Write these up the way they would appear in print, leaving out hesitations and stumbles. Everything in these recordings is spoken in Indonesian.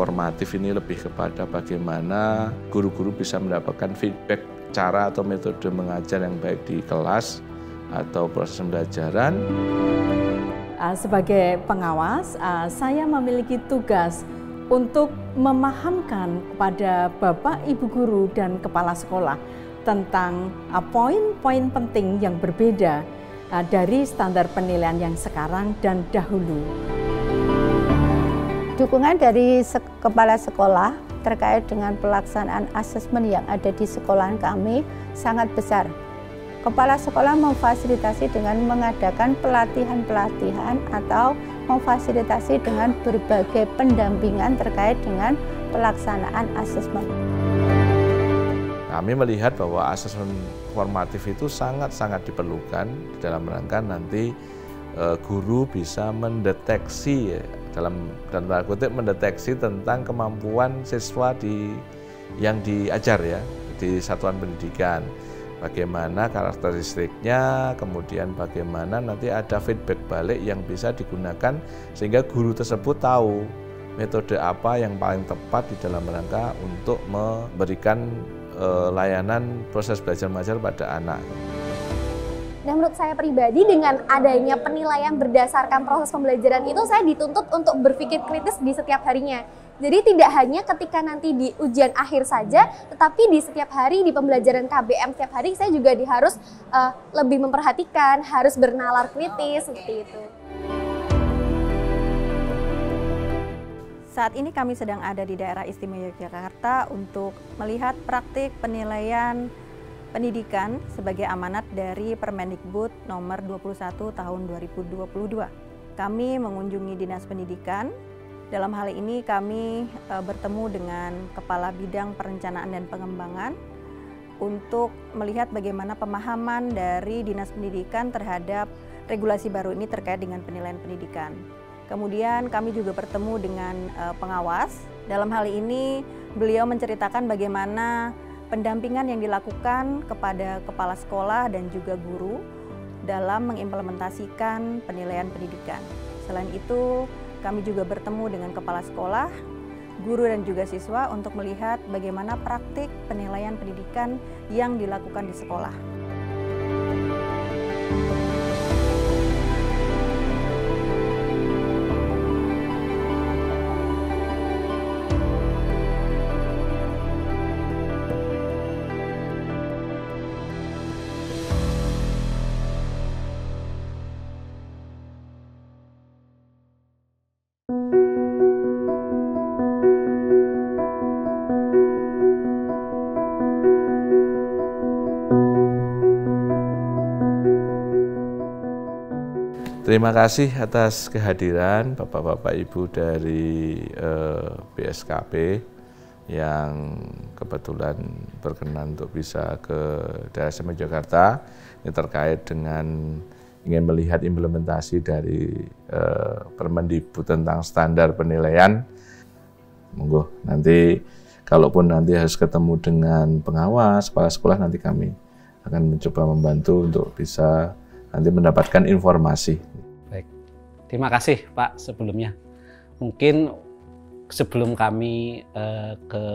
formatif ini lebih kepada bagaimana guru-guru bisa mendapatkan feedback cara atau metode mengajar yang baik di kelas atau proses pembelajaran. Sebagai pengawas, saya memiliki tugas untuk memahamkan kepada Bapak, Ibu guru, dan kepala sekolah tentang poin-poin penting yang berbeda dari standar penilaian yang sekarang dan dahulu. Dukungan dari kepala sekolah terkait dengan pelaksanaan asesmen yang ada di sekolah kami sangat besar. Kepala sekolah memfasilitasi dengan mengadakan pelatihan-pelatihan atau memfasilitasi dengan berbagai pendampingan terkait dengan pelaksanaan asesmen. Kami melihat bahwa asesmen formatif itu sangat-sangat diperlukan dalam rangka nanti guru bisa mendeteksi dalam tanda kutip mendeteksi tentang kemampuan siswa yang diajar ya di satuan pendidikan. Bagaimana karakteristiknya, kemudian bagaimana nanti ada feedback balik yang bisa digunakan sehingga guru tersebut tahu metode apa yang paling tepat di dalam rangka untuk memberikan layanan proses belajar mengajar pada anak. Dan menurut saya pribadi, dengan adanya penilaian berdasarkan proses pembelajaran itu, saya dituntut untuk berpikir kritis di setiap harinya. Jadi tidak hanya ketika nanti di ujian akhir saja, tetapi di setiap hari di pembelajaran KBM setiap hari saya juga harus lebih memperhatikan, harus bernalar kritis seperti itu. Saat ini kami sedang ada di daerah istimewa Yogyakarta untuk melihat praktik penilaian pendidikan sebagai amanat dari Permendikbud nomor 21 tahun 2022. Kami mengunjungi Dinas Pendidikan. Dalam hal ini kami bertemu dengan Kepala Bidang Perencanaan dan Pengembangan untuk melihat bagaimana pemahaman dari Dinas Pendidikan terhadap regulasi baru ini terkait dengan penilaian pendidikan. Kemudian kami juga bertemu dengan pengawas. Dalam hal ini beliau menceritakan bagaimana pendampingan yang dilakukan kepada kepala sekolah dan juga guru dalam mengimplementasikan penilaian pendidikan. Selain itu, kami juga bertemu dengan kepala sekolah, guru dan juga siswa untuk melihat bagaimana praktik penilaian pendidikan yang dilakukan di sekolah. Terima kasih atas kehadiran Bapak-Bapak Ibu dari BSKP yang kebetulan berkenan untuk bisa ke daerah istimewa Yogyakarta. Ini terkait dengan ingin melihat implementasi dari Permendikbud tentang standar penilaian. Monggo nanti kalaupun nanti harus ketemu dengan pengawas, kepala sekolah, nanti kami akan mencoba membantu untuk bisa nanti mendapatkan informasi. Baik, terima kasih Pak sebelumnya. Mungkin sebelum kami ke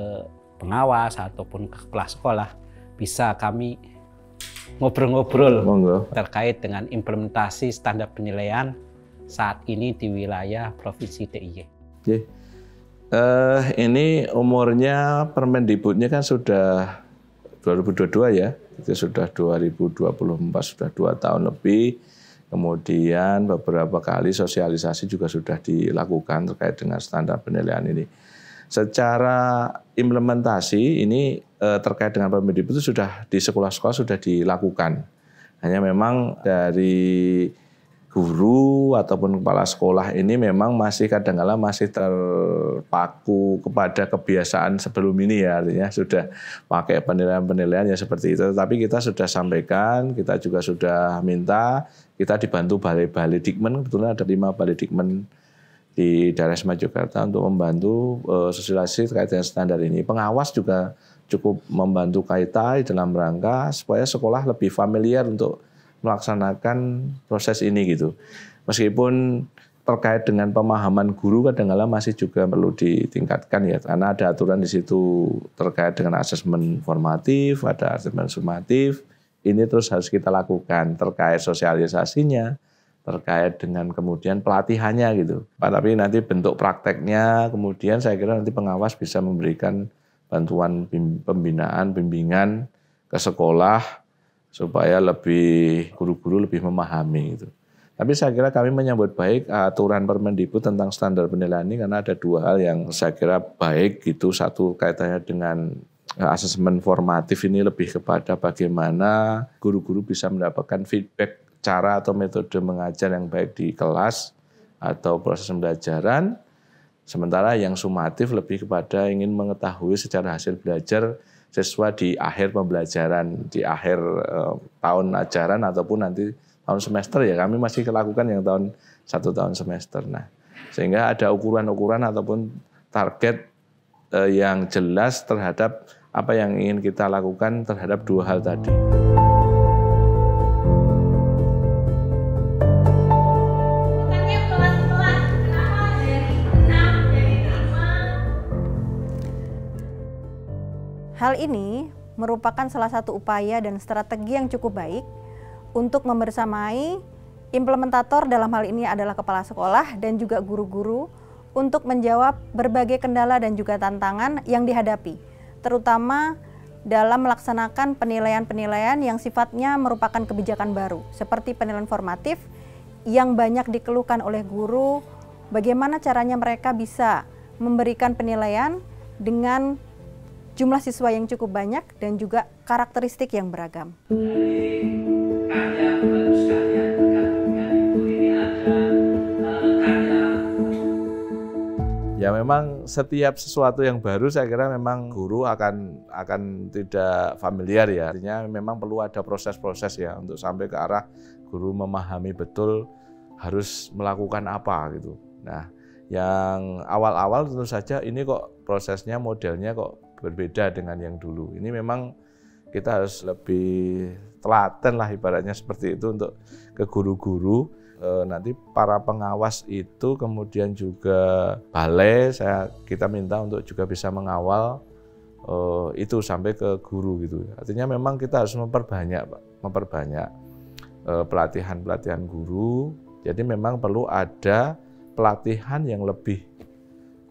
pengawas ataupun ke kepala sekolah, bisa kami ngobrol-ngobrol terkait dengan implementasi standar penilaian saat ini di wilayah Provinsi DIY. Oke. Ini umurnya Permendikbudnya kan sudah 2022 ya, itu sudah 2024, sudah 2 tahun lebih. Kemudian beberapa kali sosialisasi juga sudah dilakukan terkait dengan standar penilaian ini. Secara implementasi ini terkait dengan Permendikbud itu sudah di sekolah-sekolah sudah dilakukan. Hanya memang dari guru ataupun kepala sekolah ini memang masih kadang-kala masih terpaku kepada kebiasaan sebelum ini ya, artinya sudah pakai penilaian-penilaian ya seperti itu. Tapi kita sudah sampaikan, kita juga sudah minta, kita dibantu Balai Dikmen, kebetulan ada 5 Balai Dikmen di daerah istimewa Yogyakarta untuk membantu sosialisasi terkait dengan standar ini. Pengawas juga cukup membantu kaitan dalam rangka supaya sekolah lebih familiar untuk melaksanakan proses ini gitu. Meskipun terkait dengan pemahaman guru kadang-kala masih juga perlu ditingkatkan ya, karena ada aturan di situ terkait dengan asesmen formatif, ada asesmen sumatif. Ini terus harus kita lakukan terkait sosialisasinya, terkait dengan kemudian pelatihannya gitu. Tapi nanti bentuk prakteknya kemudian saya kira nanti pengawas bisa memberikan bantuan pembinaan, bimbingan ke sekolah supaya lebih guru-guru lebih memahami gitu. Tapi saya kira kami menyambut baik aturan Permendikbud tentang standar penilaian ini karena ada dua hal yang saya kira baik gitu. Satu kaitannya dengan asesmen formatif ini lebih kepada bagaimana guru-guru bisa mendapatkan feedback cara atau metode mengajar yang baik di kelas atau proses pembelajaran. Sementara yang sumatif lebih kepada ingin mengetahui secara hasil belajar siswa di akhir pembelajaran, di akhir tahun ajaran ataupun nanti tahun semester ya, kami masih lakukan yang satu tahun semester. Nah, sehingga ada ukuran-ukuran ataupun target yang jelas terhadap apa yang ingin kita lakukan terhadap dua hal tadi. Hal ini merupakan salah satu upaya dan strategi yang cukup baik untuk membersamai implementator dalam hal ini adalah kepala sekolah dan juga guru-guru untuk menjawab berbagai kendala dan juga tantangan yang dihadapi, terutama dalam melaksanakan penilaian-penilaian yang sifatnya merupakan kebijakan baru, seperti penilaian formatif yang banyak dikeluhkan oleh guru, bagaimana caranya mereka bisa memberikan penilaian dengan jumlah siswa yang cukup banyak dan juga karakteristik yang beragam. Ya memang setiap sesuatu yang baru saya kira memang guru akan tidak familiar ya. Artinya memang perlu ada proses-proses ya untuk sampai ke arah guru memahami betul harus melakukan apa gitu. Nah, yang awal-awal tentu saja ini kok prosesnya modelnya kok berbeda dengan yang dulu. Ini memang kita harus lebih telaten lah ibaratnya seperti itu untuk ke guru-guru. Nanti para pengawas itu kemudian juga balai kita minta untuk juga bisa mengawal itu sampai ke guru gitu. Artinya memang kita harus memperbanyak pelatihan guru. Jadi memang perlu ada pelatihan yang lebih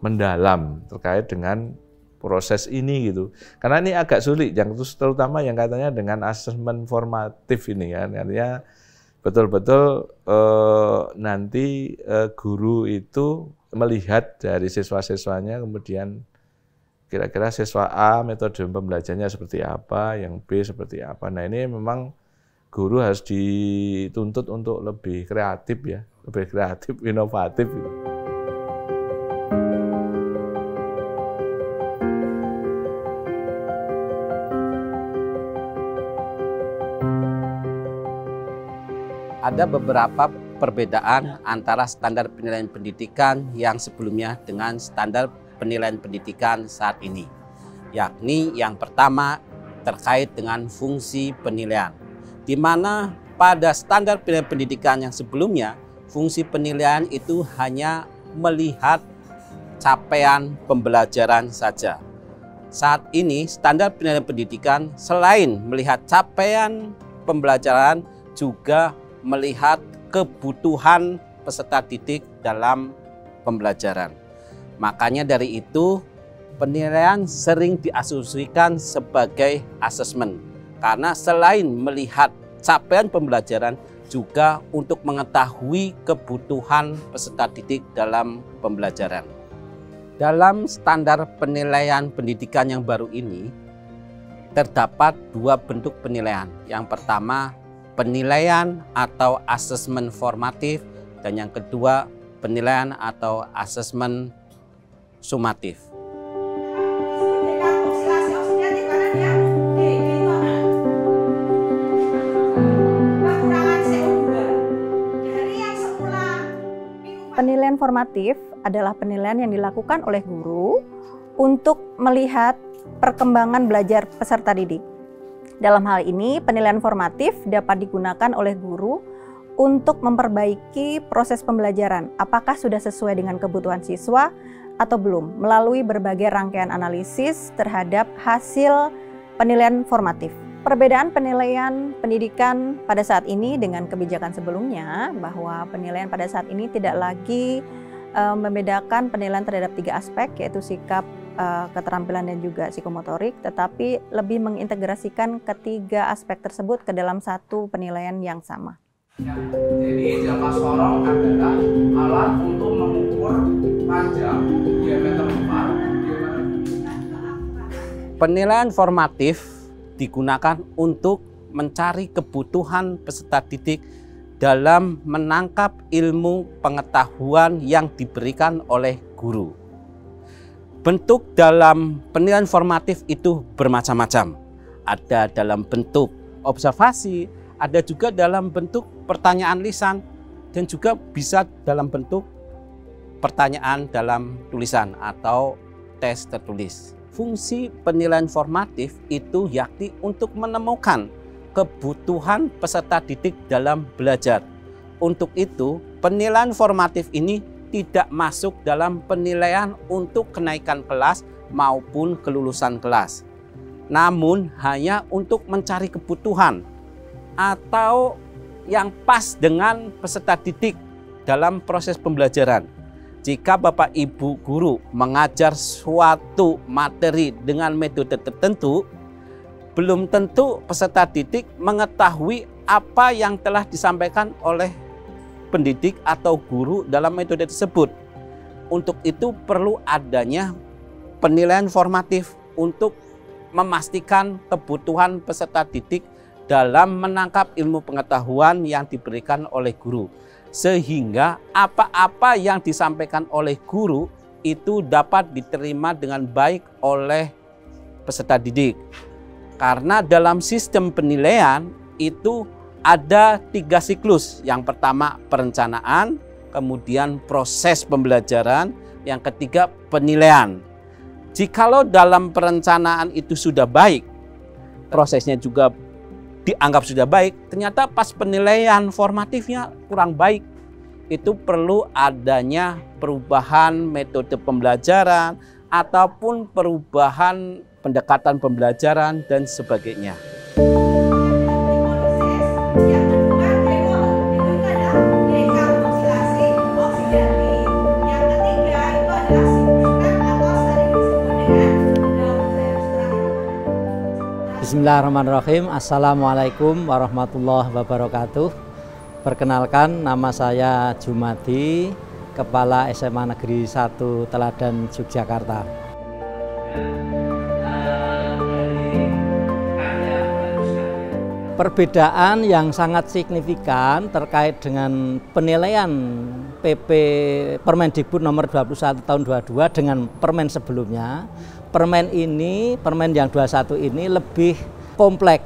mendalam terkait dengan proses ini gitu. Karena ini agak sulit, yang terutama yang katanya dengan asesmen formatif ini kan, artinya betul-betul nanti guru itu melihat dari siswa-siswanya, kemudian kira-kira siswa A metode pembelajarannya seperti apa, yang B seperti apa. Nah ini memang guru harus dituntut untuk lebih kreatif ya, lebih kreatif, inovatif gitu. Ada beberapa perbedaan antara standar penilaian pendidikan yang sebelumnya dengan standar penilaian pendidikan saat ini. Yakni yang pertama terkait dengan fungsi penilaian. Di mana pada standar penilaian pendidikan yang sebelumnya, fungsi penilaian itu hanya melihat capaian pembelajaran saja. Saat ini standar penilaian pendidikan selain melihat capaian pembelajaran juga melihat kebutuhan peserta didik dalam pembelajaran. Makanya dari itu penilaian sering diasumsikan sebagai asesmen. Karena selain melihat capaian pembelajaran juga untuk mengetahui kebutuhan peserta didik dalam pembelajaran. Dalam standar penilaian pendidikan yang baru ini terdapat dua bentuk penilaian. Yang pertama penilaian atau asesmen formatif, dan yang kedua penilaian atau asesmen sumatif. Penilaian formatif adalah penilaian yang dilakukan oleh guru untuk melihat perkembangan belajar peserta didik. Dalam hal ini, penilaian formatif dapat digunakan oleh guru untuk memperbaiki proses pembelajaran. Apakah sudah sesuai dengan kebutuhan siswa atau belum, melalui berbagai rangkaian analisis terhadap hasil penilaian formatif. Perbedaan penilaian pendidikan pada saat ini dengan kebijakan sebelumnya, bahwa penilaian pada saat ini tidak lagi membedakan penilaian terhadap 3 aspek, yaitu sikap, keterampilan dan juga psikomotorik, tetapi lebih mengintegrasikan ketiga aspek tersebut ke dalam satu penilaian yang sama. Jadi jangka sorong adalah alat untuk mengukur panjang diameter 4. Penilaian formatif digunakan untuk mencari kebutuhan peserta didik dalam menangkap ilmu pengetahuan yang diberikan oleh guru. Bentuk dalam penilaian formatif itu bermacam-macam. Ada dalam bentuk observasi, ada juga dalam bentuk pertanyaan lisan, dan juga bisa dalam bentuk pertanyaan dalam tulisan atau tes tertulis. Fungsi penilaian formatif itu yakni untuk menemukan kebutuhan peserta didik dalam belajar. Untuk itu, penilaian formatif ini tidak masuk dalam penilaian untuk kenaikan kelas maupun kelulusan kelas, namun hanya untuk mencari kebutuhan atau yang pas dengan peserta didik dalam proses pembelajaran. Jika Bapak Ibu guru mengajar suatu materi dengan metode tertentu, belum tentu peserta didik mengetahui apa yang telah disampaikan oleh pendidik atau guru dalam metode tersebut. Untuk itu perlu adanya penilaian formatif untuk memastikan kebutuhan peserta didik dalam menangkap ilmu pengetahuan yang diberikan oleh guru, sehingga apa-apa yang disampaikan oleh guru itu dapat diterima dengan baik oleh peserta didik. Karena dalam sistem penilaian itu ada 3 siklus. Yang pertama perencanaan, kemudian proses pembelajaran, yang ketiga penilaian. Jikalau dalam perencanaan itu sudah baik, prosesnya juga dianggap sudah baik, ternyata pas penilaian formatifnya kurang baik, itu perlu adanya perubahan metode pembelajaran ataupun perubahan pendekatan pembelajaran dan sebagainya. Bismillahirrahmanirrahim. Assalamualaikum warahmatullahi wabarakatuh. Perkenalkan, nama saya Jumadi, Kepala SMA Negeri 1 Teladan Yogyakarta. Perbedaan yang sangat signifikan terkait dengan penilaian PP Permendikbud nomor 21 tahun 22 dengan permen sebelumnya. Permen ini, permen yang 21 ini lebih kompleks,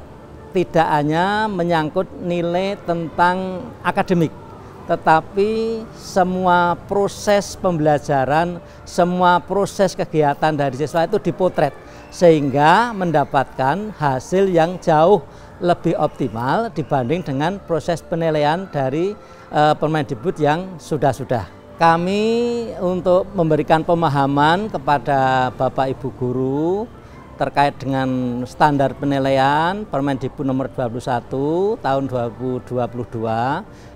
tidak hanya menyangkut nilai tentang akademik, tetapi semua proses pembelajaran, semua proses kegiatan dari siswa itu dipotret, sehingga mendapatkan hasil yang jauh lebih optimal dibanding dengan proses penilaian dari Permendikbud yang sudah-sudah. Kami untuk memberikan pemahaman kepada Bapak Ibu guru terkait dengan standar penilaian Permendikbud nomor 21 tahun 2022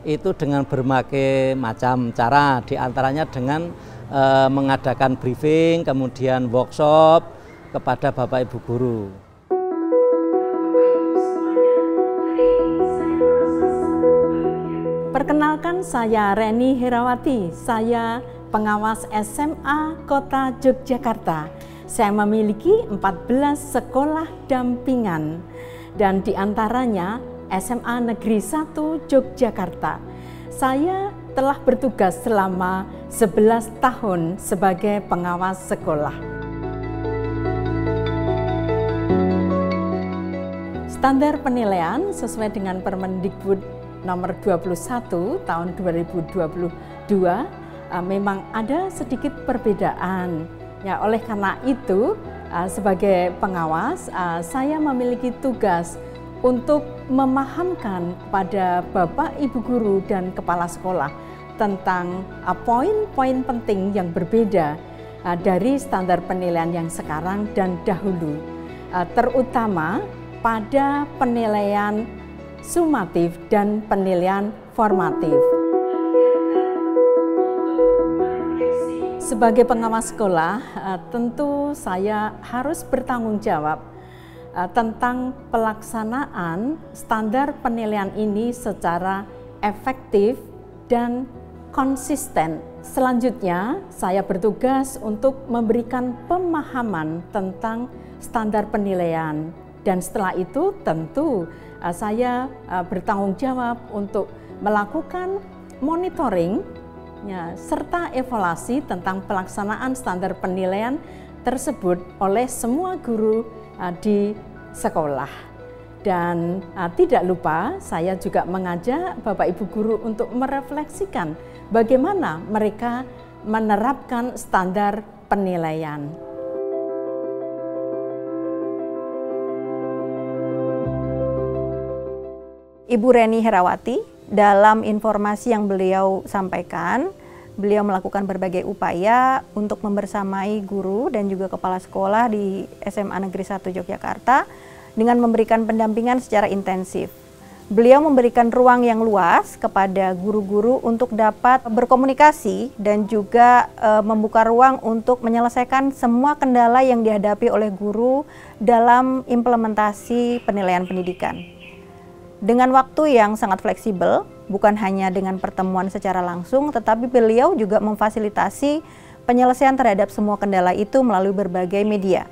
itu dengan berbagai macam cara, diantaranya dengan mengadakan briefing, kemudian workshop kepada Bapak Ibu guru. Perkenalkan, saya Reni Herawati, saya pengawas SMA Kota Yogyakarta. Saya memiliki 14 sekolah dampingan dan diantaranya SMA Negeri 1 Yogyakarta. Saya telah bertugas selama 11 tahun sebagai pengawas sekolah. Standar penilaian sesuai dengan Permendikbud nomor 21 tahun 2022 memang ada sedikit perbedaan. Ya, oleh karena itu sebagai pengawas saya memiliki tugas untuk memahamkan kepada Bapak, Ibu guru dan kepala sekolah tentang poin-poin penting yang berbeda dari standar penilaian yang sekarang dan dahulu, terutama pada penilaian sumatif dan penilaian formatif. Sebagai pengawas sekolah, tentu saya harus bertanggung jawab tentang pelaksanaan standar penilaian ini secara efektif dan konsisten. Selanjutnya, saya bertugas untuk memberikan pemahaman tentang standar penilaian. Dan setelah itu tentu saya bertanggung jawab untuk melakukan monitoring serta evaluasi tentang pelaksanaan standar penilaian tersebut oleh semua guru di sekolah. Dan tidak lupa saya juga mengajak Bapak Ibu guru untuk merefleksikan bagaimana mereka menerapkan standar penilaian. Ibu Reni Herawati, dalam informasi yang beliau sampaikan, beliau melakukan berbagai upaya untuk membersamai guru dan juga kepala sekolah di SMA Negeri 1 Yogyakarta dengan memberikan pendampingan secara intensif. Beliau memberikan ruang yang luas kepada guru-guru untuk dapat berkomunikasi dan juga membuka ruang untuk menyelesaikan semua kendala yang dihadapi oleh guru dalam implementasi penilaian pendidikan. Dengan waktu yang sangat fleksibel, bukan hanya dengan pertemuan secara langsung, tetapi beliau juga memfasilitasi penyelesaian terhadap semua kendala itu melalui berbagai media.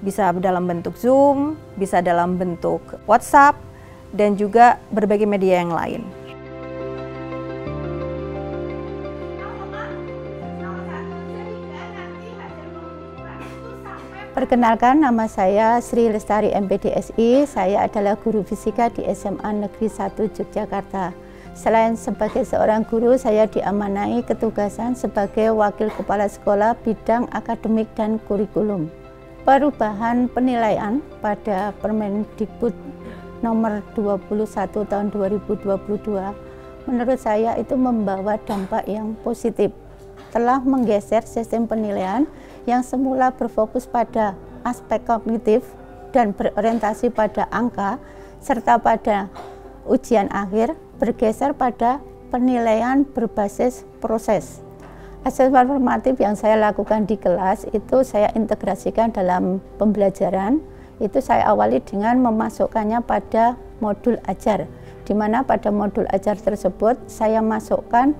Bisa dalam bentuk Zoom, bisa dalam bentuk WhatsApp, dan juga berbagai media yang lain. Perkenalkan, nama saya Sri Lestari MPDSI. Saya adalah guru fisika di SMA Negeri 1 Yogyakarta. Selain sebagai seorang guru, saya diamanai ketugasan sebagai wakil kepala sekolah bidang akademik dan kurikulum. Perubahan penilaian pada Permendikbud nomor 21 tahun 2022 menurut saya itu membawa dampak yang positif. Telah menggeser sistem penilaian yang semula berfokus pada aspek kognitif dan berorientasi pada angka serta pada ujian akhir, bergeser pada penilaian berbasis proses. Asesmen formatif yang saya lakukan di kelas itu saya integrasikan dalam pembelajaran. Itu saya awali dengan memasukkannya pada modul ajar, di mana pada modul ajar tersebut saya masukkan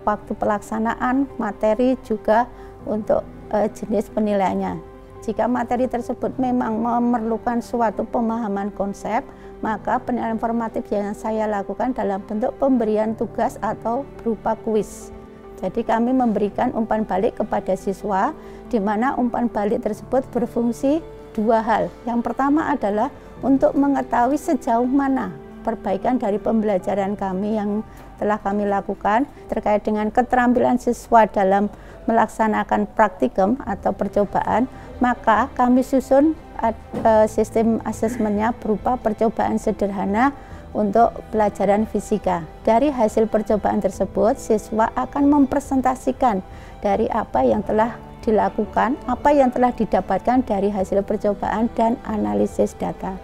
waktu pelaksanaan materi juga untuk jenis penilaiannya. Jika materi tersebut memang memerlukan suatu pemahaman konsep, maka penilaian formatif yang saya lakukan dalam bentuk pemberian tugas atau berupa kuis. Jadi kami memberikan umpan balik kepada siswa, di mana umpan balik tersebut berfungsi dua hal. Yang pertama adalah untuk mengetahui sejauh mana perbaikan dari pembelajaran kami yang telah kami lakukan terkait dengan keterampilan siswa dalam melaksanakan praktikum atau percobaan, maka kami susun sistem asesmennya berupa percobaan sederhana untuk pelajaran fisika. Dari hasil percobaan tersebut, siswa akan mempresentasikan dari apa yang telah dilakukan, apa yang telah didapatkan dari hasil percobaan dan analisis data.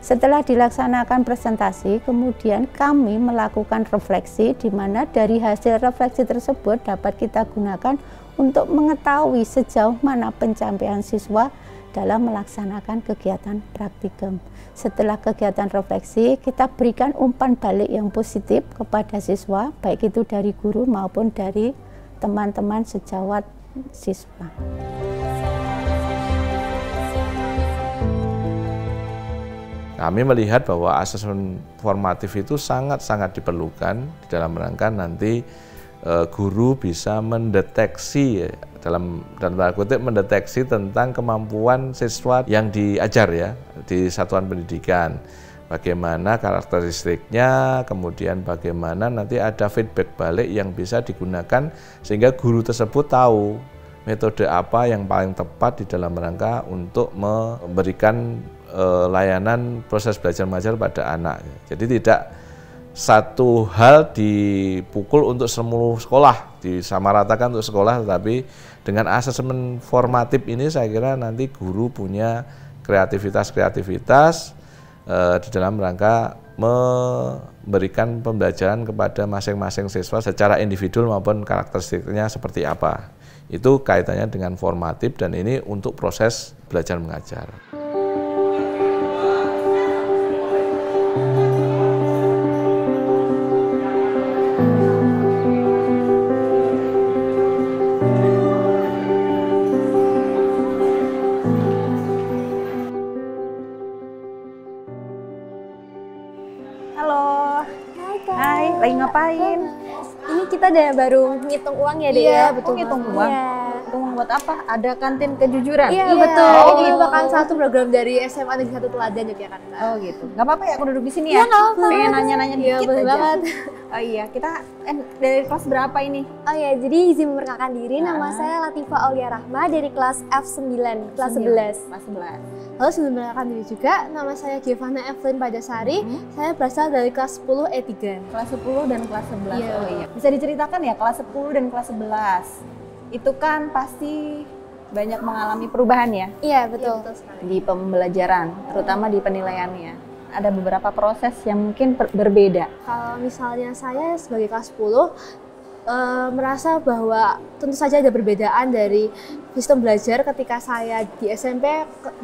Setelah dilaksanakan presentasi, kemudian kami melakukan refleksi, di mana dari hasil refleksi tersebut dapat kita gunakan untuk mengetahui sejauh mana pencapaian siswa dalam melaksanakan kegiatan praktikum. Setelah kegiatan refleksi, kita berikan umpan balik yang positif kepada siswa, baik itu dari guru maupun dari teman-teman sejawat siswa. Kami melihat bahwa asesmen formatif itu sangat-sangat diperlukan di dalam rangka nanti guru bisa mendeteksi dalam tanda kutip mendeteksi tentang kemampuan siswa yang diajar ya di satuan pendidikan. Bagaimana karakteristiknya, kemudian bagaimana nanti ada feedback balik yang bisa digunakan sehingga guru tersebut tahu metode apa yang paling tepat di dalam rangka untuk memberikan layanan proses belajar mengajar pada anak. Jadi tidak satu hal dipukul untuk seluruh sekolah, disamaratakan untuk sekolah, tetapi dengan asesmen formatif ini saya kira nanti guru punya kreativitas di dalam rangka memberikan pembelajaran kepada masing-masing siswa secara individual maupun karakteristiknya seperti apa. Itu kaitannya dengan formatif dan ini untuk proses belajar mengajar. Halo. Hai, lagi ngapain? Ini kita baru ngitung uang ya, Dek? Iya, ya? betul. Ngitung uang. Iya. Ngitung uang buat apa? Ada kantin kejujuran? Iya, betul. Ini merupakan satu program dari SMA Negeri 1 Teladan Yogyakarta. Oh gitu. Gak apa-apa ya aku duduk di sini ya? Iya, nggak apa-apa. Pengen nanya-nanya Iya, dikit boleh aja. banget. Oh iya, kita dari kelas berapa ini? Oh ya, jadi izin memperkenalkan diri, nama saya Latifah Aulia Rahma dari kelas F9, kelas 11. Kelas 11. Lalu sebelum memperkenalkan diri juga, nama saya Giovanna Evelyn Padasari, saya berasal dari kelas 10 E3. Kelas 10 dan kelas 11. Iya. Oh iya. Bisa diceritakan ya kelas 10 dan kelas 11. Itu kan pasti banyak mengalami perubahan ya Iya, betul. Sekali. di pembelajaran, terutama di penilaiannya. Ada beberapa proses yang mungkin berbeda. Kalau misalnya saya sebagai kelas 10, merasa bahwa tentu saja ada perbedaan dari sistem belajar ketika saya di SMP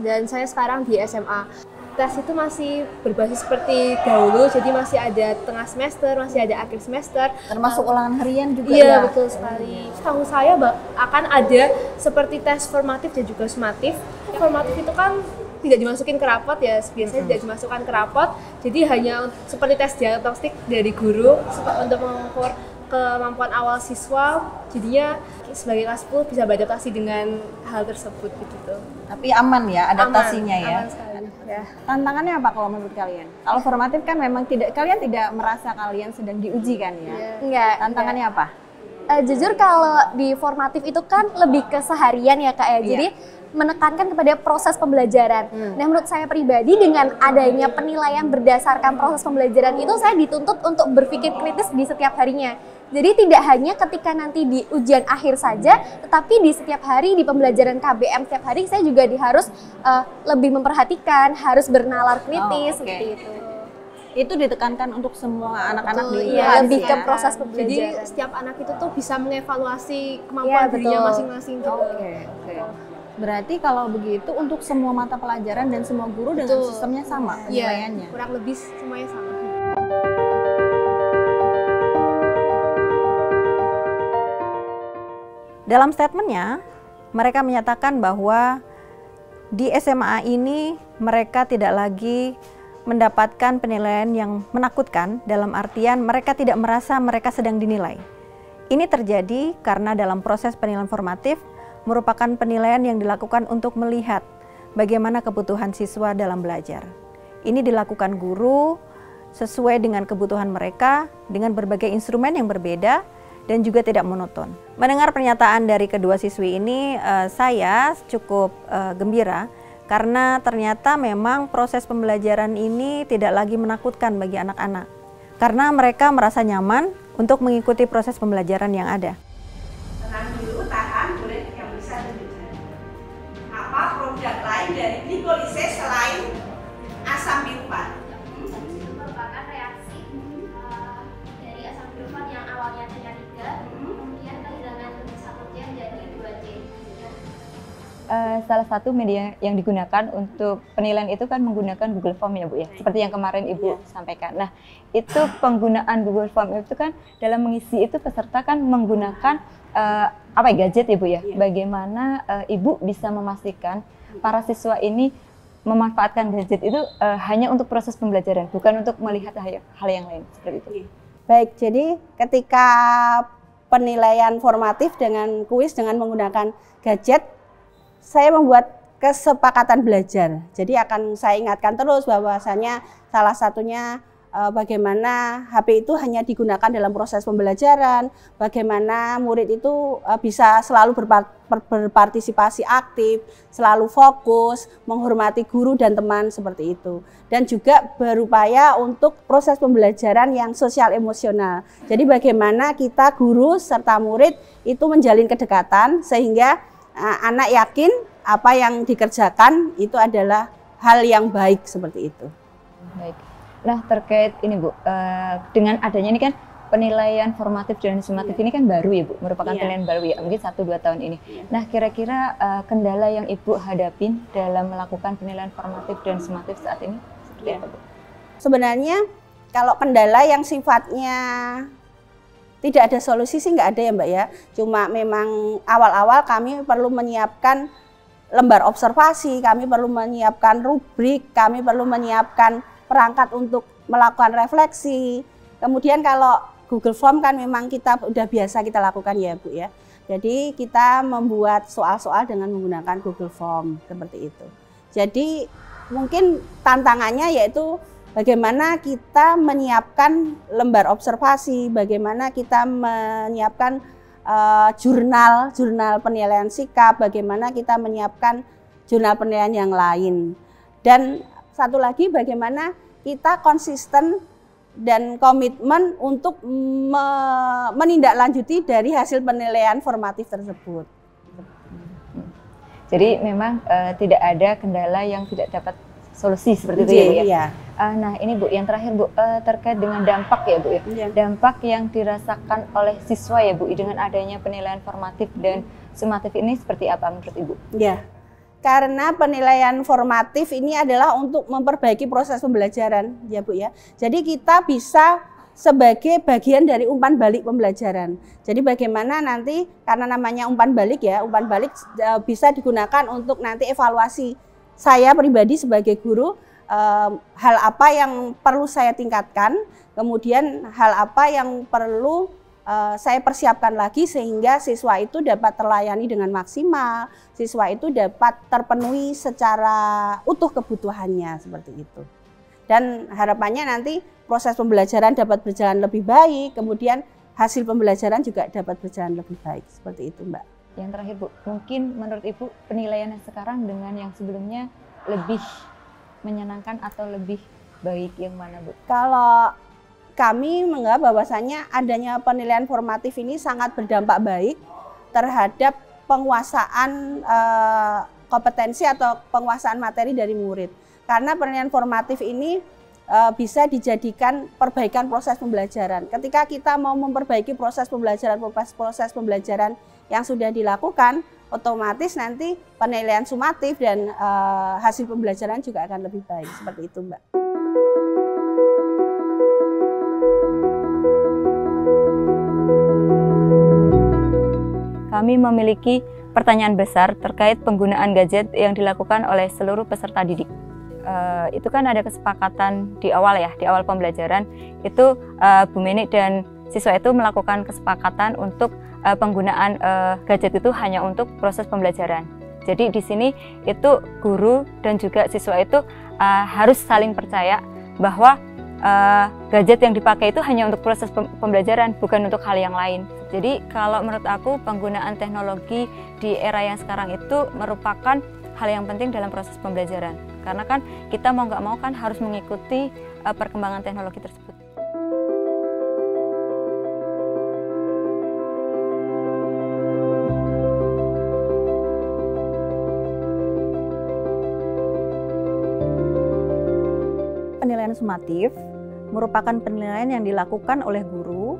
dan saya sekarang di SMA. Tes itu masih berbasis seperti dahulu, jadi masih ada tengah semester, masih ada akhir semester. Termasuk ulangan harian juga Iya, ya? betul sekali. Setahu saya akan ada seperti tes formatif dan juga sumatif. Formatif itu kan tidak dimasukin ke rapot ya, biasanya tidak dimasukkan ke rapot, jadi hanya seperti tes diagnostik dari guru untuk mengukur kemampuan awal siswa, jadinya sebagai kelas 10 bisa beradaptasi dengan hal tersebut begitu. Tapi aman ya adaptasinya ya? Aman sekali. Ya. Tantangannya apa kalau menurut kalian? Kalau formatif kan memang kalian tidak merasa kalian sedang diuji kan ya? Enggak. Tantangannya apa? Jujur kalau di formatif itu kan lebih ke seharian ya Kak ya, jadi menekankan kepada proses pembelajaran. Nah menurut saya pribadi dengan adanya penilaian berdasarkan proses pembelajaran itu saya dituntut untuk berpikir kritis di setiap harinya. Jadi tidak hanya ketika nanti di ujian akhir saja, tetapi di setiap hari di pembelajaran KBM setiap hari saya juga harus lebih memperhatikan, harus bernalar kritis seperti itu. Itu ditekankan untuk semua anak-anak di Iya, kelas lebih ya? ke proses pembelajaran. Jadi setiap anak itu tuh bisa mengevaluasi kemampuan dirinya masing-masing juga. Oke. Berarti kalau begitu untuk semua mata pelajaran dan semua guru dengan sistemnya sama penilaiannya? Iya, kurang lebih semuanya sama. Dalam statementnya, mereka menyatakan bahwa di SMA ini mereka tidak lagi mendapatkan penilaian yang menakutkan, dalam artian mereka tidak merasa mereka sedang dinilai. Ini terjadi karena dalam proses penilaian formatif merupakan penilaian yang dilakukan untuk melihat bagaimana kebutuhan siswa dalam belajar. Ini dilakukan guru sesuai dengan kebutuhan mereka dengan berbagai instrumen yang berbeda dan juga tidak monoton. Mendengar pernyataan dari kedua siswi ini, saya cukup gembira karena ternyata memang proses pembelajaran ini tidak lagi menakutkan bagi anak-anak. Karena mereka merasa nyaman untuk mengikuti proses pembelajaran yang ada. Tenang dulu, tahan, boleh yang bisa dibicara. Apa produk lain dari glikolisis selain asam pirufat? Itu merupakan reaksi dari asam pirufat yang awalnya CH3, kemudian kehilangan 1C jadi 2C. Salah satu media yang digunakan untuk penilaian itu kan menggunakan Google Form ya Bu ya, seperti yang kemarin Ibu sampaikan. Nah, itu penggunaan Google Form itu kan dalam mengisi itu peserta kan menggunakan gadget ya Bu ya. Bagaimana Ibu bisa memastikan para siswa ini memanfaatkan gadget itu hanya untuk proses pembelajaran, bukan untuk melihat hal yang lain seperti itu. Baik, jadi ketika penilaian formatif dengan kuis dengan menggunakan gadget, saya membuat kesepakatan belajar. Jadi akan saya ingatkan terus bahwasanya salah satunya bagaimana HP itu hanya digunakan dalam proses pembelajaran, bagaimana murid itu bisa selalu berpartisipasi aktif, selalu fokus, menghormati guru dan teman seperti itu. Dan juga berupaya untuk proses pembelajaran yang sosial emosional. Jadi bagaimana kita guru serta murid itu menjalin kedekatan sehingga anak yakin apa yang dikerjakan itu adalah hal yang baik seperti itu. Baik. Nah, terkait ini Bu, dengan adanya ini kan penilaian formatif dan sumatif ini kan baru ya Bu, merupakan penilaian baru ya, mungkin 1-2 tahun ini. Nah, kira-kira kendala yang Ibu hadapin dalam melakukan penilaian formatif dan sumatif saat ini seperti apa Bu? Sebenarnya kalau kendala yang sifatnya tidak ada solusi sih nggak ada ya Mbak ya. Cuma memang awal-awal kami perlu menyiapkan lembar observasi, kami perlu menyiapkan rubrik, kami perlu menyiapkan perangkat untuk melakukan refleksi. Kemudian kalau Google Form kan memang kita udah biasa kita lakukan ya Bu ya. Jadi kita membuat soal-soal dengan menggunakan Google Form seperti itu. Jadi mungkin tantangannya yaitu bagaimana kita menyiapkan lembar observasi, bagaimana kita menyiapkan jurnal penilaian sikap, bagaimana kita menyiapkan jurnal penilaian yang lain. Dan satu lagi bagaimana kita konsisten dan komitmen untuk menindaklanjuti dari hasil penilaian formatif tersebut. Jadi memang tidak ada kendala yang tidak dapat solusi seperti itu ya Bu ya? Iya. Nah ini Bu, yang terakhir Bu, terkait dengan dampak ya Bu ya? Iya. Dampak yang dirasakan oleh siswa ya Bu, dengan adanya penilaian formatif dan sumatif ini seperti apa menurut Ibu? Iya, karena penilaian formatif ini adalah untuk memperbaiki proses pembelajaran ya Bu ya. Jadi kita bisa sebagai bagian dari umpan balik pembelajaran. Jadi bagaimana nanti, karena namanya umpan balik ya, umpan balik bisa digunakan untuk nanti evaluasi. Saya pribadi sebagai guru, hal apa yang perlu saya tingkatkan, kemudian hal apa yang perlu saya persiapkan lagi sehingga siswa itu dapat terlayani dengan maksimal, siswa itu dapat terpenuhi secara utuh kebutuhannya seperti itu. Dan harapannya nanti proses pembelajaran dapat berjalan lebih baik, kemudian hasil pembelajaran juga dapat berjalan lebih baik, seperti itu Mbak. Yang terakhir Bu, mungkin menurut Ibu penilaian yang sekarang dengan yang sebelumnya lebih menyenangkan atau lebih baik yang mana Bu? Kalau kami menganggap bahwasannya adanya penilaian formatif ini sangat berdampak baik terhadap penguasaan kompetensi atau penguasaan materi dari murid. Karena penilaian formatif ini bisa dijadikan perbaikan proses pembelajaran. Ketika kita mau memperbaiki proses pembelajaran yang sudah dilakukan, otomatis nanti penilaian sumatif dan hasil pembelajaran juga akan lebih baik. Seperti itu Mbak. Kami memiliki pertanyaan besar terkait penggunaan gadget yang dilakukan oleh seluruh peserta didik. Itu kan ada kesepakatan di awal ya, di awal pembelajaran itu Bu Meni dan siswa itu melakukan kesepakatan untuk penggunaan gadget itu hanya untuk proses pembelajaran. Jadi di sini itu guru dan juga siswa itu harus saling percaya bahwa gadget yang dipakai itu hanya untuk proses pembelajaran, bukan untuk hal yang lain. Jadi kalau menurut aku penggunaan teknologi di era yang sekarang itu merupakan hal yang penting dalam proses pembelajaran. Karena kan kita mau nggak mau kan harus mengikuti perkembangan teknologi tersebut. Penilaian sumatif merupakan penilaian yang dilakukan oleh guru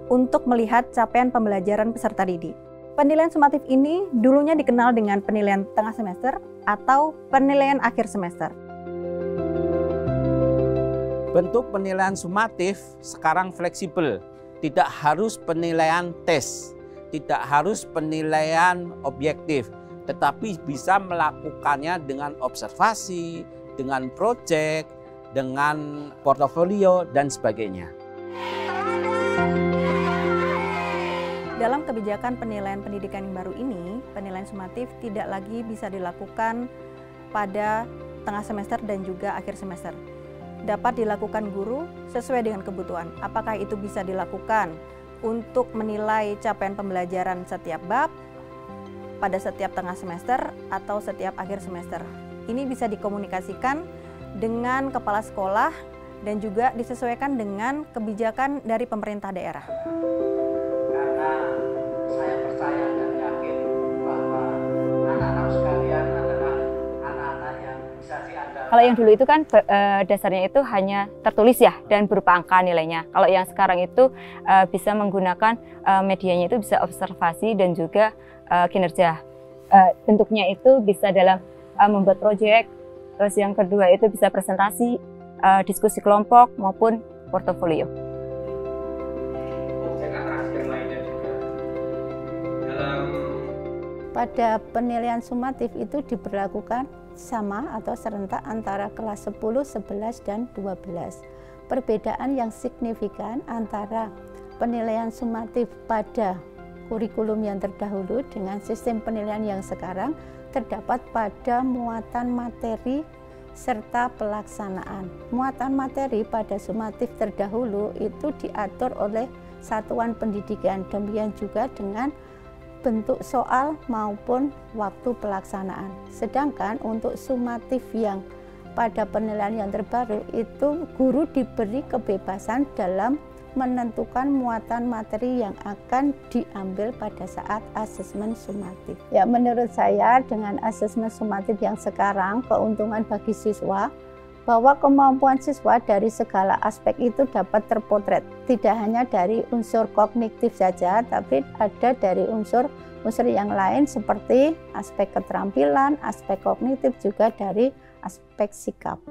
untuk melihat capaian pembelajaran peserta didik. Penilaian sumatif ini dulunya dikenal dengan penilaian tengah semester atau penilaian akhir semester. Bentuk penilaian sumatif sekarang fleksibel, tidak harus penilaian tes, tidak harus penilaian objektif, tetapi bisa melakukannya dengan observasi, dengan proyek, dengan portofolio, dan sebagainya. Dalam kebijakan penilaian pendidikan yang baru ini, penilaian sumatif tidak lagi bisa dilakukan pada tengah semester dan juga akhir semester. dapat dilakukan guru sesuai dengan kebutuhan. Apakah itu bisa dilakukan untuk menilai capaian pembelajaran setiap bab, pada setiap tengah semester, atau setiap akhir semester. Ini bisa dikomunikasikan dengan kepala sekolah dan juga disesuaikan dengan kebijakan dari pemerintah daerah. Karena saya percaya dan yakin bahwa anak-anak sekalian adalah anak-anak yang bisa diandalkan. Kalau yang dulu itu kan dasarnya itu hanya tertulis ya dan berupa angka nilainya. Kalau yang sekarang itu bisa menggunakan medianya itu bisa observasi dan juga kinerja. Bentuknya itu bisa dalam membuat proyek, terus yang kedua itu bisa presentasi, diskusi kelompok maupun portofolio. Pada penilaian sumatif itu diberlakukan sama atau serentak antara kelas 10, 11, dan 12. Perbedaan yang signifikan antara penilaian sumatif pada kurikulum yang terdahulu dengan sistem penilaian yang sekarang terdapat pada muatan materi serta pelaksanaan. Muatan materi pada sumatif terdahulu itu diatur oleh satuan pendidikan, demikian juga dengan bentuk soal maupun waktu pelaksanaan. Sedangkan untuk sumatif yang pada penilaian yang terbaru itu guru diberi kebebasan dalam menentukan muatan materi yang akan diambil pada saat asesmen sumatif. Ya, menurut saya dengan asesmen sumatif yang sekarang, keuntungan bagi siswa bahwa kemampuan siswa dari segala aspek itu dapat terpotret. Tidak hanya dari unsur kognitif saja, tapi ada dari unsur yang lain seperti aspek keterampilan, aspek kognitif, juga dari aspek sikap.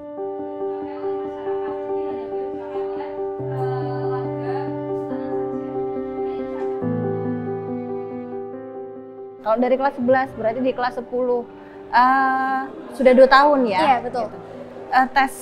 Kalau dari kelas 11 berarti di kelas 10 sudah 2 tahun ya? Iya, betul. Gitu. Tes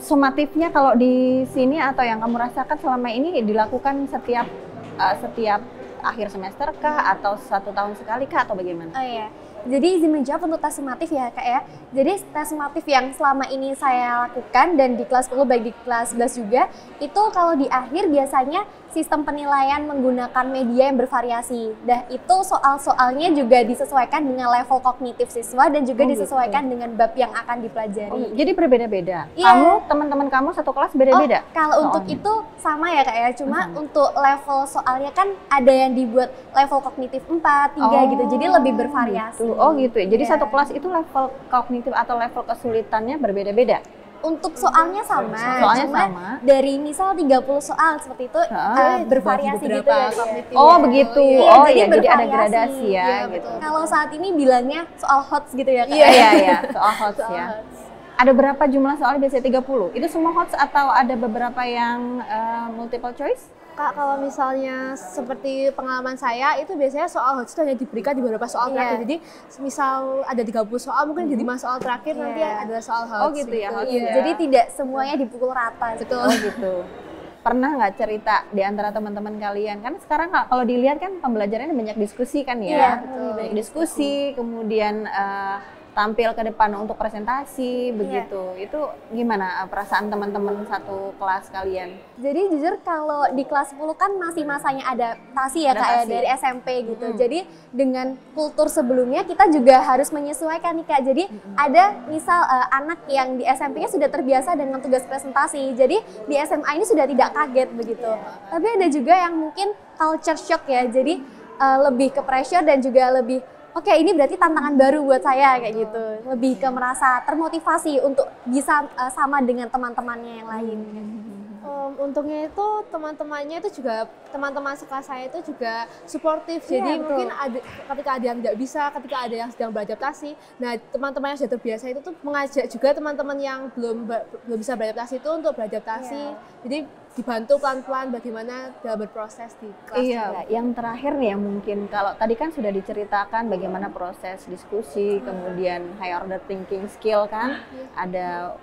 sumatifnya kalau di sini atau yang kamu rasakan selama ini dilakukan setiap akhir semester kah atau 1 tahun sekali kah atau bagaimana? Oh iya. Jadi izin menjawab untuk tes sumatif ya Kak ya. Jadi tes sumatif yang selama ini saya lakukan dan di kelas 10 baik di kelas 11 juga, itu kalau di akhir biasanya sistem penilaian menggunakan media yang bervariasi. Dan itu soal-soalnya juga disesuaikan dengan level kognitif siswa dan juga disesuaikan dengan bab yang akan dipelajari. Jadi berbeda-beda? Iya. Kamu, teman-teman kamu satu kelas beda-beda? Kalau untuk itu sama ya Kak ya, cuma untuk level soalnya kan ada yang dibuat level kognitif 4, 3 gitu, jadi lebih bervariasi. Gitu. Oh gitu ya, jadi satu kelas itu level kognitif atau level kesulitannya berbeda-beda? Untuk soalnya sama, soalnya sama. Dari misal 30 soal seperti itu bervariasi gitu ya. Oh begitu, iya, oh ya jadi ada gradasi ya, iya, gitu. Kalau saat ini bilangnya soal HOTS gitu ya Kak? Iya, soal HOTS ya. Ada berapa jumlah soal biasanya 30? Itu semua HOTS atau ada beberapa yang multiple choice? Kak, kalau misalnya seperti pengalaman saya, itu biasanya soal HOTS itu hanya diberikan di beberapa soal terakhir. Jadi misal ada 30 soal, mungkin di 5 soal terakhir nanti ada soal HOTS. Oh gitu ya, HOTS. Iya. Jadi tidak semuanya dipukul rata. Betul. Oh gitu. Pernah nggak cerita di antara teman-teman kalian? Kan sekarang kalau dilihat kan pembelajarannya banyak diskusi kan ya? Iya, betul. Banyak diskusi, kemudian tampil ke depan untuk presentasi, begitu. Itu gimana perasaan teman-teman satu kelas kalian? Jadi jujur kalau di kelas 10 kan masih masanya adaptasi ya Kak ya, dari SMP gitu. Jadi dengan kultur sebelumnya kita juga harus menyesuaikan nih Kak. Jadi ada misal anak yang di SMP-nya sudah terbiasa dengan tugas presentasi. Jadi di SMA ini sudah tidak kaget begitu. Tapi ada juga yang mungkin culture shock ya. Jadi lebih ke pressure dan juga lebih oke, ini berarti tantangan baru buat saya kayak gitu. Lebih ke merasa termotivasi untuk bisa sama dengan teman-temannya yang lain. Untungnya itu teman-temannya itu juga, teman-teman sekelas saya itu juga suportif. Jadi mungkin ketika ada yang tidak bisa, ketika ada yang sedang beradaptasi, nah teman-teman yang sudah terbiasa itu tuh mengajak juga teman-teman yang belum bisa beradaptasi itu untuk beradaptasi. Jadi dibantu pelan-pelan bagaimana dalam berproses di kelas. Iya, yang terakhir nih yang mungkin kalau tadi kan sudah diceritakan bagaimana proses diskusi, kemudian high order thinking skill kan, ada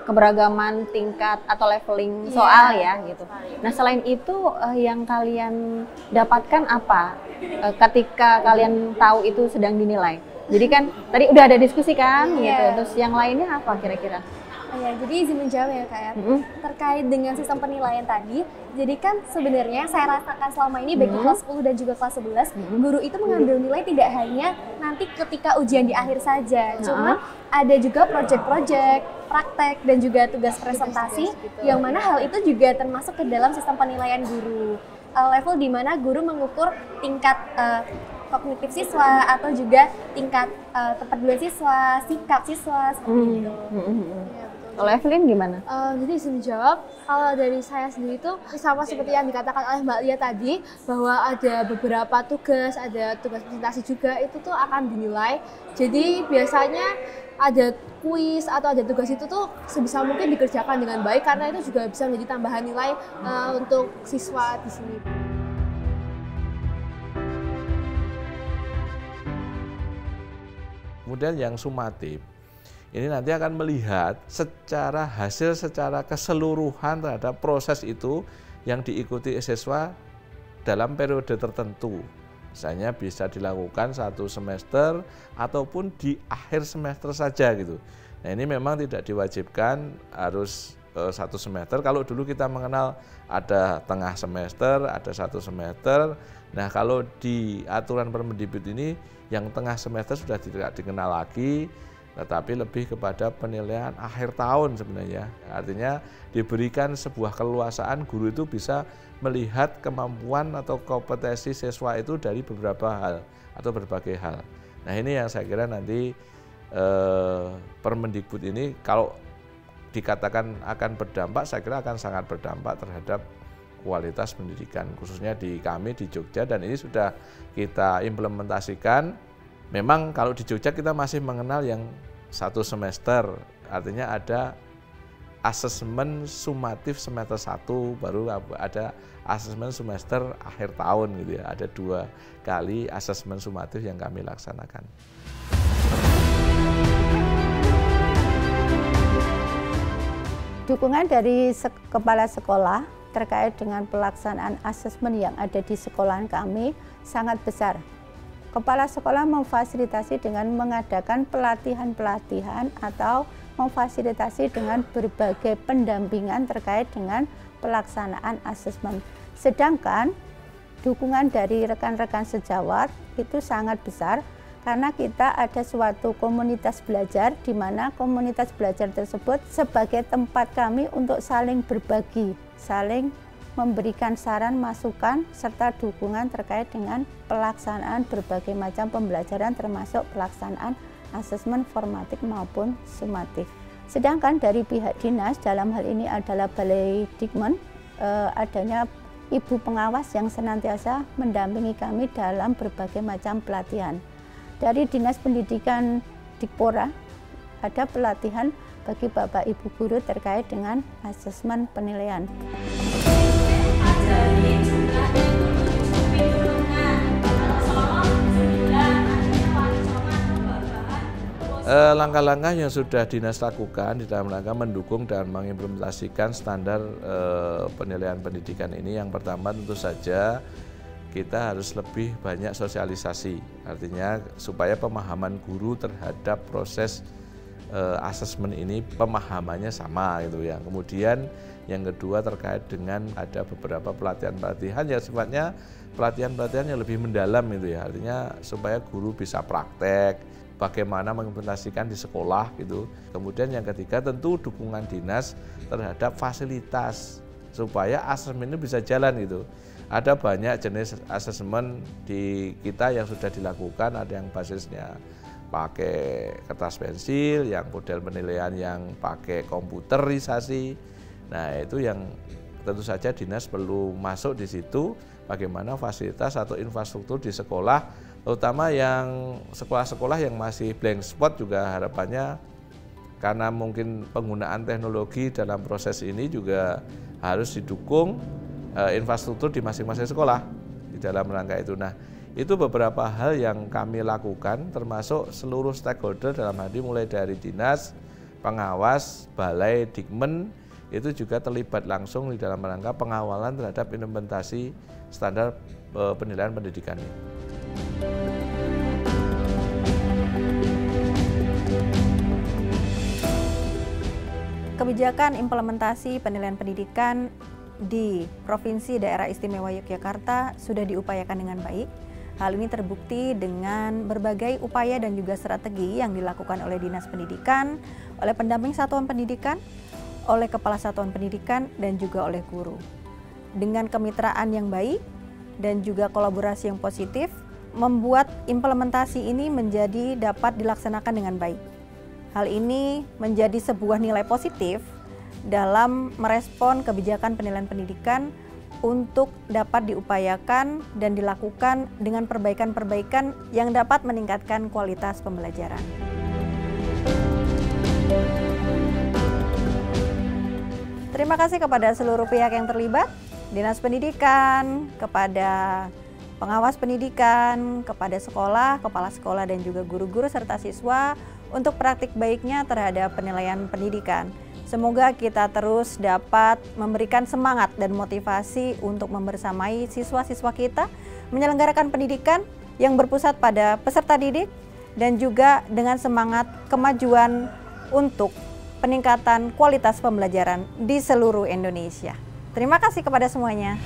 keberagaman tingkat atau leveling soal ya gitu. Nah selain itu yang kalian dapatkan apa ketika kalian tahu itu sedang dinilai? Jadi kan tadi udah ada diskusi kan gitu, terus yang lainnya apa kira-kira? Ya, jadi izin menjawab ya Kak ya. Terkait dengan sistem penilaian tadi, jadi kan sebenarnya yang saya rasakan selama ini baik di kelas 10 dan juga kelas 11, guru itu mengambil nilai tidak hanya nanti ketika ujian di akhir saja, cuma ada juga proyek-proyek, praktek dan juga tugas presentasi yang mana hal itu juga termasuk ke dalam sistem penilaian guru. Level di mana guru mengukur tingkat kognitif siswa atau juga tingkat kepedulian siswa, sikap siswa seperti itu. Kalau Evelyn gimana? Jadi izin menjawab, kalau dari saya sendiri itu sama seperti yang dikatakan oleh Mbak Lia tadi, bahwa ada beberapa tugas, ada tugas presentasi juga, itu tuh akan dinilai. Jadi biasanya ada kuis atau ada tugas itu tuh sebisa mungkin dikerjakan dengan baik, karena itu juga bisa menjadi tambahan nilai untuk siswa di sini. Kemudian yang sumatif, ini nanti akan melihat hasil secara keseluruhan terhadap proses itu yang diikuti siswa dalam periode tertentu. Misalnya bisa dilakukan 1 semester ataupun di akhir semester saja gitu. Nah ini memang tidak diwajibkan harus 1 semester. Kalau dulu kita mengenal ada tengah semester, ada 1 semester. Nah kalau di aturan Permendikbud ini yang tengah semester sudah tidak dikenal lagi, tetapi lebih kepada penilaian akhir tahun sebenarnya. Artinya diberikan sebuah keluasaan, guru itu bisa melihat kemampuan atau kompetensi siswa itu dari beberapa hal atau berbagai hal. Nah ini yang saya kira nanti Permendikbud ini kalau dikatakan akan berdampak, saya kira akan sangat berdampak terhadap kualitas pendidikan, khususnya di kami di Jogja, dan ini sudah kita implementasikan. Memang kalau di Jogja kita masih mengenal yang 1 semester, artinya ada asesmen sumatif semester 1, baru ada asesmen semester akhir tahun gitu ya. Ada 2 kali asesmen sumatif yang kami laksanakan. Dukungan dari kepala sekolah terkait dengan pelaksanaan asesmen yang ada di sekolahan kami sangat besar. Kepala sekolah memfasilitasi dengan mengadakan pelatihan-pelatihan atau memfasilitasi dengan berbagai pendampingan terkait dengan pelaksanaan asesmen. Sedangkan dukungan dari rekan-rekan sejawat itu sangat besar karena kita ada suatu komunitas belajar di mana komunitas belajar tersebut sebagai tempat kami untuk saling berbagi, saling memberikan saran, masukan, serta dukungan terkait dengan pelaksanaan berbagai macam pembelajaran termasuk pelaksanaan asesmen formatif maupun sumatif. Sedangkan dari pihak dinas dalam hal ini adalah Balai Dikmen, adanya ibu pengawas yang senantiasa mendampingi kami dalam berbagai macam pelatihan. Dari Dinas Pendidikan Dikpora ada pelatihan bagi Bapak Ibu guru terkait dengan asesmen penilaian. Langkah-langkah yang sudah dinas lakukan di dalam rangka mendukung dan mengimplementasikan standar penilaian pendidikan ini, yang pertama tentu saja kita harus lebih banyak sosialisasi, artinya supaya pemahaman guru terhadap proses asesmen ini pemahamannya sama gitu ya. Kemudian yang kedua terkait dengan ada beberapa pelatihan-pelatihan yang sifatnya pelatihan-pelatihan yang lebih mendalam itu ya, artinya supaya guru bisa praktek bagaimana mengimplementasikan di sekolah gitu. Kemudian yang ketiga tentu dukungan dinas terhadap fasilitas supaya asesmen ini bisa jalan gitu. Ada banyak jenis asesmen di kita yang sudah dilakukan, ada yang basisnya pakai kertas pensil, yang model penilaian yang pakai komputerisasi. Nah itu yang tentu saja dinas perlu masuk di situ, bagaimana fasilitas atau infrastruktur di sekolah, terutama yang sekolah-sekolah yang masih blank spot juga harapannya karena mungkin penggunaan teknologi dalam proses ini juga harus didukung infrastruktur di masing-masing sekolah di dalam rangka itu. Nah itu beberapa hal yang kami lakukan termasuk seluruh stakeholder dalam hal ini mulai dari dinas, pengawas, balai, dikmen itu juga terlibat langsung di dalam rangka pengawalan terhadap implementasi standar penilaian pendidikan ini. kebijakan implementasi penilaian pendidikan di Provinsi Daerah Istimewa Yogyakarta sudah diupayakan dengan baik. Hal ini terbukti dengan berbagai upaya dan juga strategi yang dilakukan oleh Dinas Pendidikan, oleh pendamping satuan pendidikan, oleh kepala satuan pendidikan, dan juga oleh guru. Dengan kemitraan yang baik dan juga kolaborasi yang positif, membuat implementasi ini menjadi dapat dilaksanakan dengan baik. Hal ini menjadi sebuah nilai positif dalam merespon kebijakan penilaian pendidikan untuk dapat diupayakan dan dilakukan dengan perbaikan-perbaikan yang dapat meningkatkan kualitas pembelajaran. Terima kasih kepada seluruh pihak yang terlibat, Dinas Pendidikan, kepada pengawas pendidikan, kepada sekolah, kepala sekolah, dan juga guru-guru serta siswa untuk praktik baiknya terhadap penilaian pendidikan. Semoga kita terus dapat memberikan semangat dan motivasi untuk membersamai siswa-siswa kita menyelenggarakan pendidikan yang berpusat pada peserta didik dan juga dengan semangat kemajuan untuk peningkatan kualitas pembelajaran di seluruh Indonesia. Terima kasih kepada semuanya.